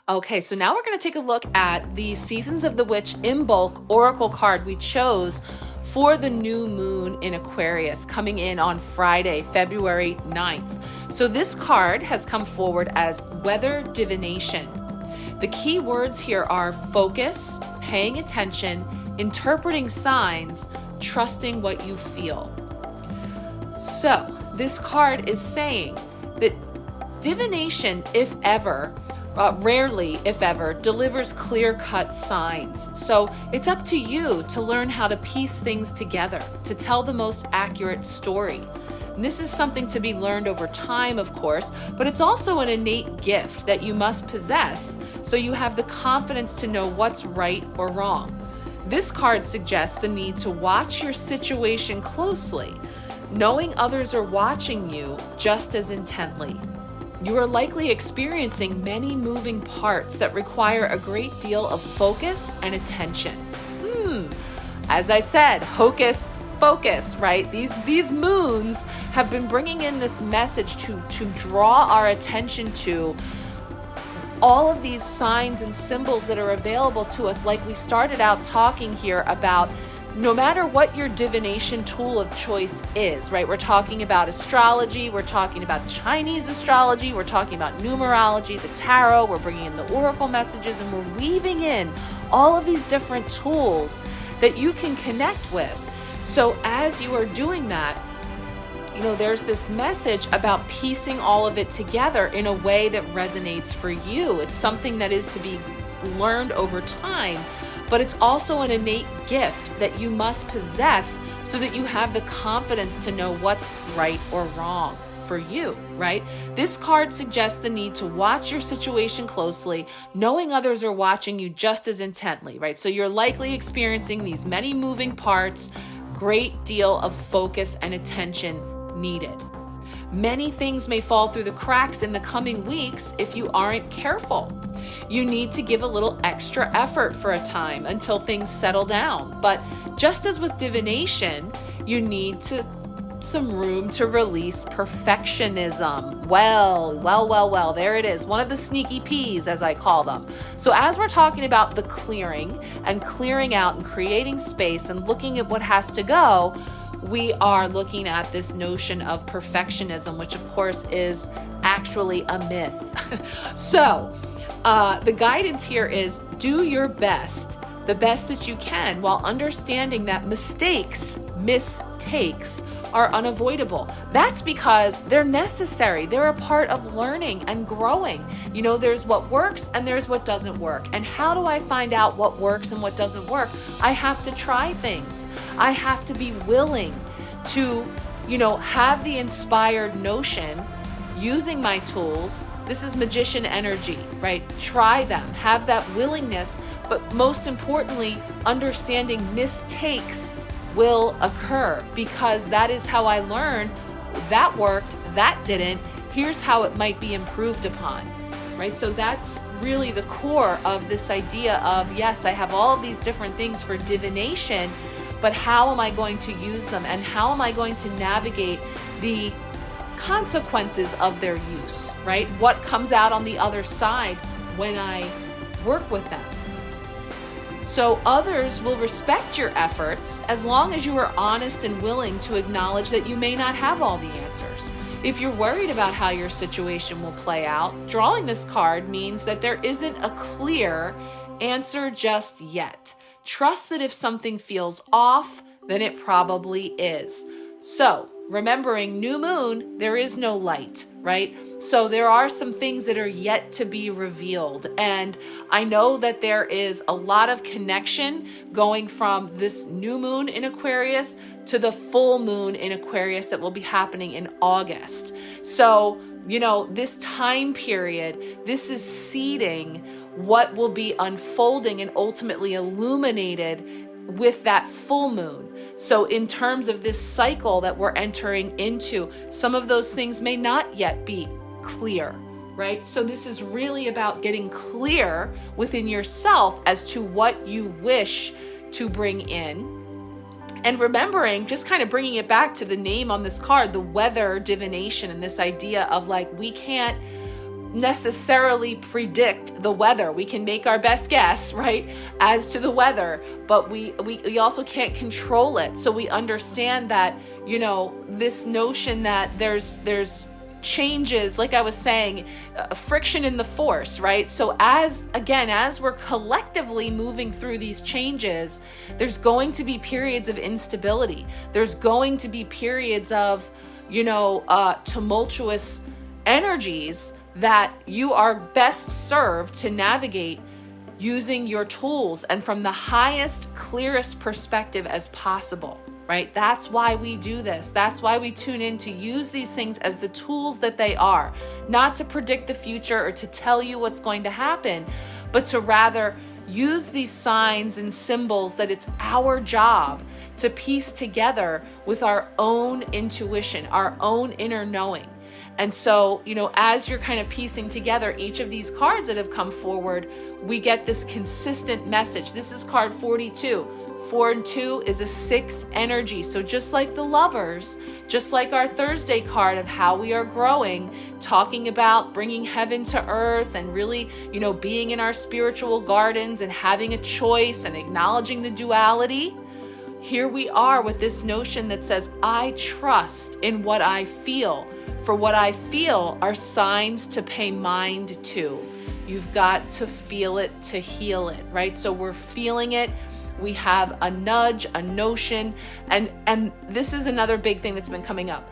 Okay, so now we're going to take a look at the Seasons of the Witch Imbolc Oracle card we chose for the new moon in Aquarius coming in on Friday, February 9th. So this card has come forward as weather divination. The key words here are focus, paying attention, interpreting signs, trusting what you feel. So this card is saying that divination, if ever, rarely, if ever, delivers clear-cut signs. So it's up to you to learn how to piece things together, to tell the most accurate story. And this is something to be learned over time, of course, but it's also an innate gift that you must possess so you have the confidence to know what's right or wrong. This card suggests the need to watch your situation closely, knowing others are watching you just as intently. You are likely experiencing many moving parts that require a great deal of focus and attention. As I said, hocus focus, right? These moons have been bringing in this message to draw our attention to all of these signs and symbols that are available to us, like we started out talking here about. No matter what your divination tool of choice is, right? We're talking about astrology, we're talking about Chinese astrology, we're talking about numerology, the tarot, we're bringing in the oracle messages, and we're weaving in all of these different tools that you can connect with. So as you are doing that, there's this message about piecing all of it together in a way that resonates for you. It's something that is to be learned over time, but it's also an innate gift that you must possess so that you have the confidence to know what's right or wrong for you, right? This card suggests the need to watch your situation closely, knowing others are watching you just as intently, right? So you're likely experiencing these many moving parts, great deal of focus and attention needed. Many things may fall through the cracks in the coming weeks if you aren't careful. You need to give a little extra effort for a time until things settle down. But just as with divination, you need some room to release perfectionism. Well, there it is. One of the sneaky peas, as I call them. So as we're talking about the clearing and clearing out and creating space and looking at what has to go, we are looking at this notion of perfectionism, which of course is actually a myth. So the guidance here is do your best, the best that you can, while understanding that mistakes are unavoidable. That's because they're necessary. They're a part of learning and growing. There's what works and there's what doesn't work. And how do I find out what works and what doesn't work? I have to try things. I have to be willing to, have the inspired notion using my tools. This is magician energy, right? Try them, have that willingness, but most importantly, understanding mistakes will occur, because that is how I learned that worked, that didn't. Here's how it might be improved upon, right? So that's really the core of this idea of, yes, I have all of these different things for divination, but how am I going to use them, and how am I going to navigate the consequences of their use, right? What comes out on the other side when I work with them? So others will respect your efforts as long as you are honest and willing to acknowledge that you may not have all the answers. If you're worried about how your situation will play out, drawing this card means that there isn't a clear answer just yet. Trust that if something feels off, then it probably is. So, remembering new moon, there is no light, right? So there are some things that are yet to be revealed. And I know that there is a lot of connection going from this new moon in Aquarius to the full moon in Aquarius that will be happening in August. So, this time period, this is seeding what will be unfolding and ultimately illuminated with that full moon. So in terms of this cycle that we're entering into, some of those things may not yet be clear, right? So this is really about getting clear within yourself as to what you wish to bring in. And remembering, just kind of bringing it back to the name on this card, the weather divination, and this idea of like, we can't necessarily predict the weather. We can make our best guess, right, as to the weather, but we also can't control it. So we understand that, this notion that there's changes, like I was saying, friction in the force, right? So as we're collectively moving through these changes, there's going to be periods of instability. There's going to be periods of, tumultuous energies that you are best served to navigate using your tools and from the highest, clearest perspective as possible, right? That's why we do this. That's why we tune in to use these things as the tools that they are, not to predict the future or to tell you what's going to happen, but to rather use these signs and symbols that it's our job to piece together with our own intuition, our own inner knowing. And so, as you're kind of piecing together each of these cards that have come forward, we get this consistent message. This is card 42. 4 and 2 is a 6 energy. So just like the Lovers, just like our Thursday card of how we are growing, talking about bringing heaven to earth and really, being in our spiritual gardens and having a choice and acknowledging the duality. Here we are with this notion that says, I trust in what I feel. For what I feel are signs to pay mind to. You've got to feel it to heal it, right? So we're feeling it. We have a nudge, a notion, and this is another big thing that's been coming up.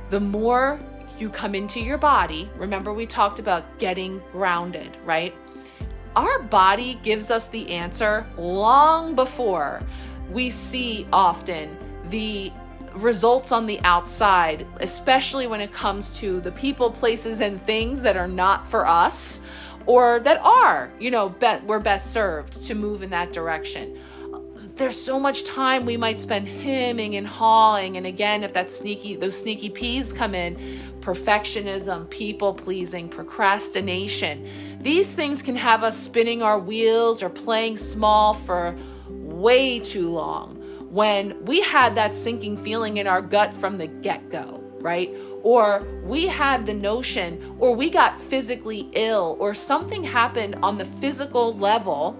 The more you come into your body, remember we talked about getting grounded, right? Our body gives us the answer long before we see often the results on the outside, especially when it comes to the people, places, and things that are not for us or that are, we're best served to move in that direction. There's so much time we might spend hemming and hawing. And again, if those sneaky peas come in, perfectionism, people pleasing, procrastination, these things can have us spinning our wheels or playing small for way too long, when we had that sinking feeling in our gut from the get-go, right? Or we had the notion, or we got physically ill, or something happened on the physical level,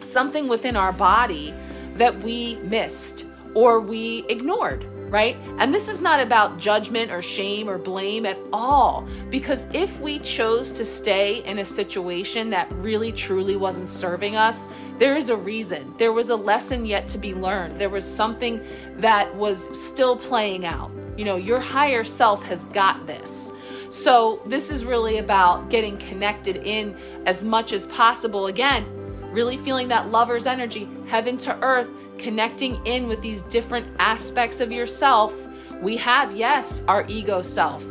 something within our body that we missed or we ignored, right? And this is not about judgment or shame or blame at all, because if we chose to stay in a situation that really truly wasn't serving us, there is a reason. There was a lesson yet to be learned. There was something that was still playing out. Your higher self has got this. So this is really about getting connected in as much as possible. Again, really feeling that Lover's energy, heaven to earth, connecting in with these different aspects of yourself. We have, yes, our ego self,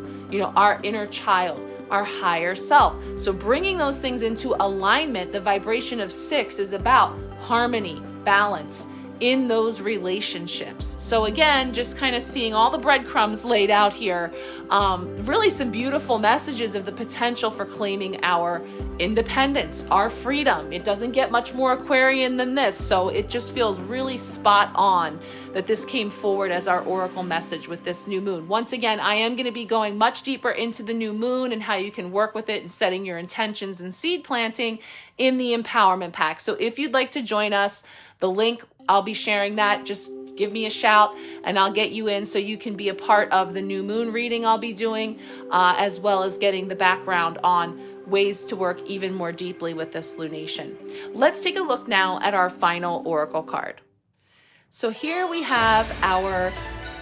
our inner child, our higher self. So bringing those things into alignment, the vibration of 6 is about harmony, balance in those relationships. So again, just kind of seeing all the breadcrumbs laid out here, really some beautiful messages of the potential for claiming our independence, our freedom. It doesn't get much more Aquarian than this, so it just feels really spot on that this came forward as our oracle message with this new moon. Once again, I am going to be going much deeper into the new moon and how you can work with it and setting your intentions and seed planting in the Empowerment Pack. So if you'd like to join us, the link, I'll be sharing that. Just give me a shout and I'll get you in so you can be a part of the new moon reading I'll be doing, as well as getting the background on ways to work even more deeply with this lunation. Let's take a look now at our final oracle card. So here we have our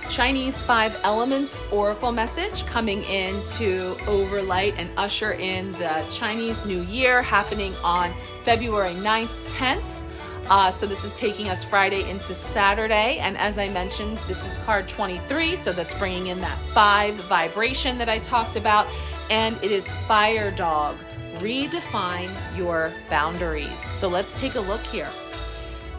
Chinese 5 elements oracle message coming in to overlight and usher in the Chinese New Year happening on February 9th, 10th. So this is taking us Friday into Saturday. And as I mentioned, this is card 23. So that's bringing in that 5 vibration that I talked about. And it is Fire Dog. Redefine your boundaries. So let's take a look here.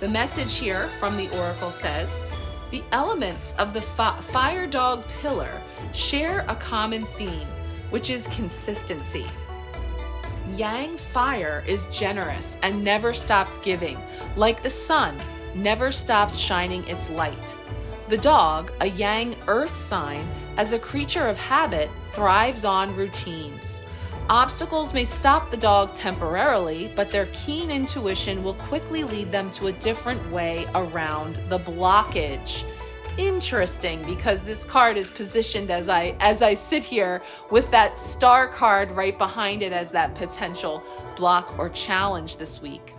The message here from the oracle says, the elements of the Fire Dog pillar share a common theme, which is consistency. Yang fire is generous and never stops giving, like the sun never stops shining its light. The dog, a Yang earth sign, as a creature of habit, thrives on routines. Obstacles may stop the dog temporarily, but their keen intuition will quickly lead them to a different way around the blockage. Interesting, because this card is positioned as I sit here with that star card right behind it as that potential block or challenge this week.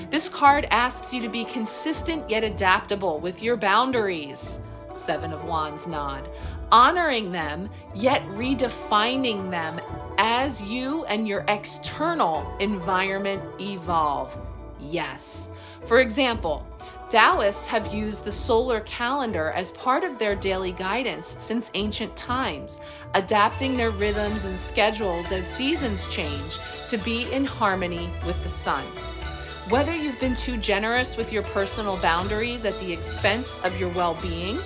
This card asks you to be consistent yet adaptable with your boundaries. Seven of Wands nod. Honoring them, yet redefining them as you and your external environment evolve. Yes. For example, Taoists have used the solar calendar as part of their daily guidance since ancient times, adapting their rhythms and schedules as seasons change to be in harmony with the sun. Whether you've been too generous with your personal boundaries at the expense of your well-being,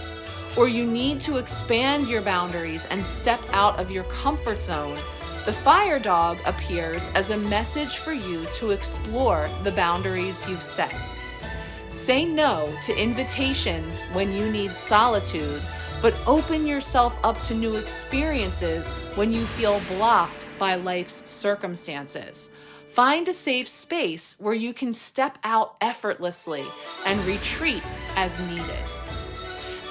or you need to expand your boundaries and step out of your comfort zone, the fire dog appears as a message for you to explore the boundaries you've set. Say no to invitations when you need solitude, but open yourself up to new experiences when you feel blocked by life's circumstances. Find a safe space where you can step out effortlessly and retreat as needed.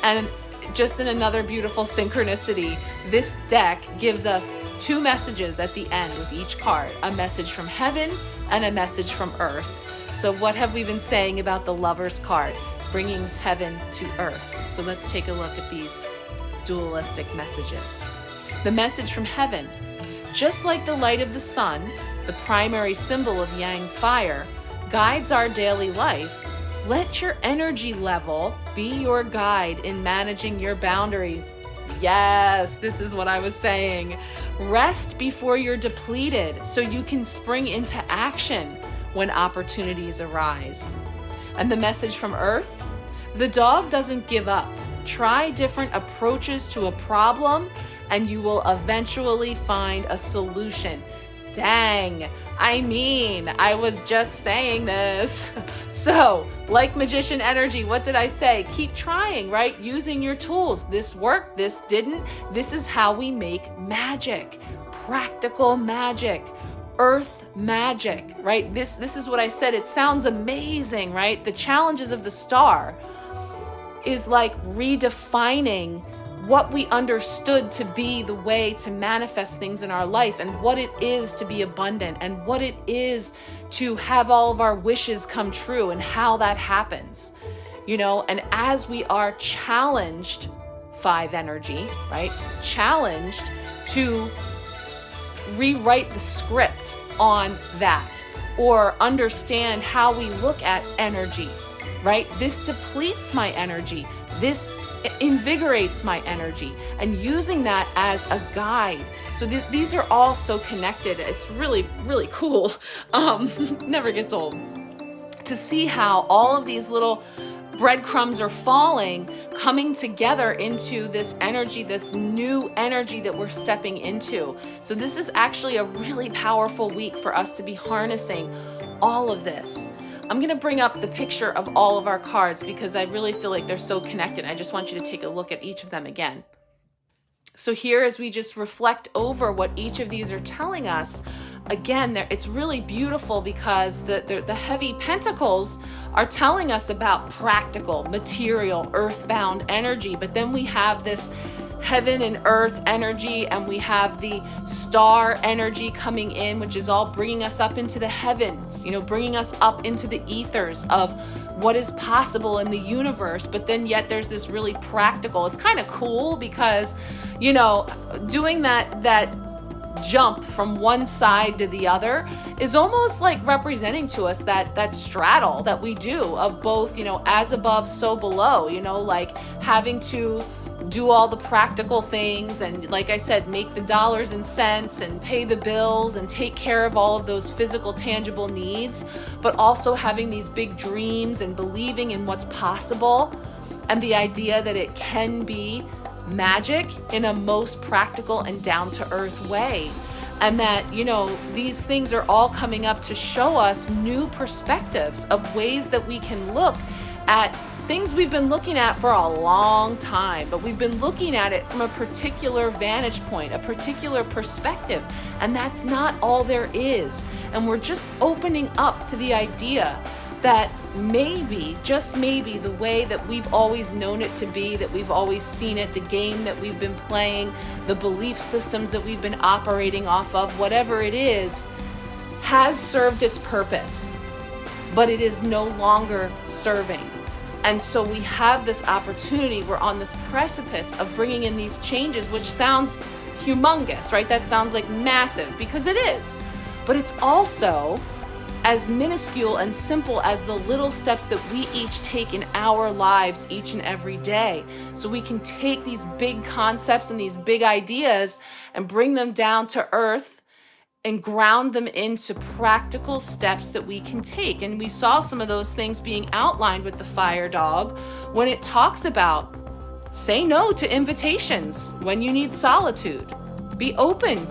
And just in another beautiful synchronicity, this deck gives us two messages at the end with each card, a message from heaven and a message from earth. So what have we been saying about the Lover's card? Bringing heaven to earth. So let's take a look at these dualistic messages. The message from heaven. Just like the light of the sun, the primary symbol of yang fire, guides our daily life, let your energy level be your guide in managing your boundaries. Yes, this is what I was saying. Rest before you're depleted so you can spring into action when opportunities arise. And the message from Earth? The dog doesn't give up. Try different approaches to a problem and you will eventually find a solution. Dang, I was just saying this. So, like magician energy, what did I say? Keep trying, right? Using your tools. This worked, this didn't. This is how we make magic. Practical magic. Earth magic, right? This is what I said. It sounds amazing, right? The challenges of the star is like redefining what we understood to be the way to manifest things in our life and what it is to be abundant and what it is to have all of our wishes come true and how that happens, you know. And as we are challenged, 5 energy, right? Challenged to rewrite the script on that or understand how we look at energy, right? This depletes my energy. This invigorates my energy, and using that as a guide. So these are all so connected. It's really, really cool. Never gets old to see how all of these little breadcrumbs are falling, coming together into this energy, this new energy that we're stepping into. So this is actually a really powerful week for us to be harnessing all of this. I'm going to bring up the picture of all of our cards because I really feel like they're so connected. I just want you to take a look at each of them again. So here, as we just reflect over what each of these are telling us, again, it's really beautiful because the heavy pentacles are telling us about practical, material, earthbound energy. But then we have this heaven and earth energy, and we have the star energy coming in, which is all bringing us up into the heavens, you know, bringing us up into the ethers of what is possible in the universe. But then yet there's this really practical, it's kind of cool because, you know, doing that jump from one side to the other is almost like representing to us that straddle that we do of both, you know, as above, so below, you know, like having to do all the practical things and, like I said, make the dollars and cents and pay the bills and take care of all of those physical, tangible needs, but also having these big dreams and believing in what's possible and the idea that it can be magic in a most practical and down-to-earth way. And that, you know, these things are all coming up to show us new perspectives of ways that we can look at things we've been looking at for a long time, but we've been looking at it from a particular vantage point, a particular perspective, and that's not all there is. And we're just opening up to the idea that maybe, just maybe, the way that we've always known it to be, that we've always seen it, the game that we've been playing, the belief systems that we've been operating off of, whatever it is, has served its purpose, but it is no longer serving. And so we have this opportunity, we're on this precipice of bringing in these changes, which sounds humongous, right? That sounds like massive, because it is. But it's also as minuscule and simple as the little steps that we each take in our lives each and every day. So we can take these big concepts and these big ideas and bring them down to earth and ground them into practical steps that we can take. And we saw some of those things being outlined with the fire dog when it talks about say no to invitations when you need solitude. Be open.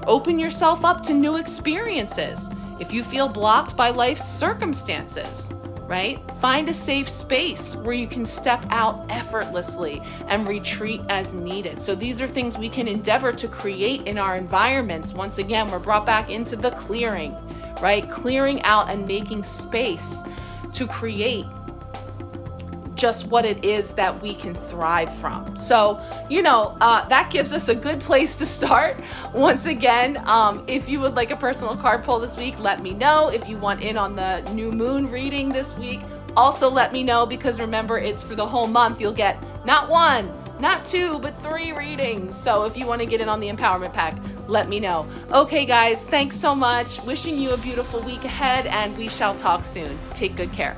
Open yourself up to new experiences. If you feel blocked by life's circumstances, right? Find a safe space where you can step out effortlessly and retreat as needed. So these are things we can endeavor to create in our environments. Once again, we're brought back into the clearing, right? Clearing out and making space to create just what it is that we can thrive from. So, that gives us a good place to start. Once again, if you would like a personal card pull this week, let me know. If you want in on the new moon reading this week, also let me know, because remember, it's for the whole month. You'll get not one, not two, but 3 readings. So if you want to get in on the empowerment pack, let me know. Okay, guys, thanks so much. Wishing you a beautiful week ahead, and we shall talk soon. Take good care.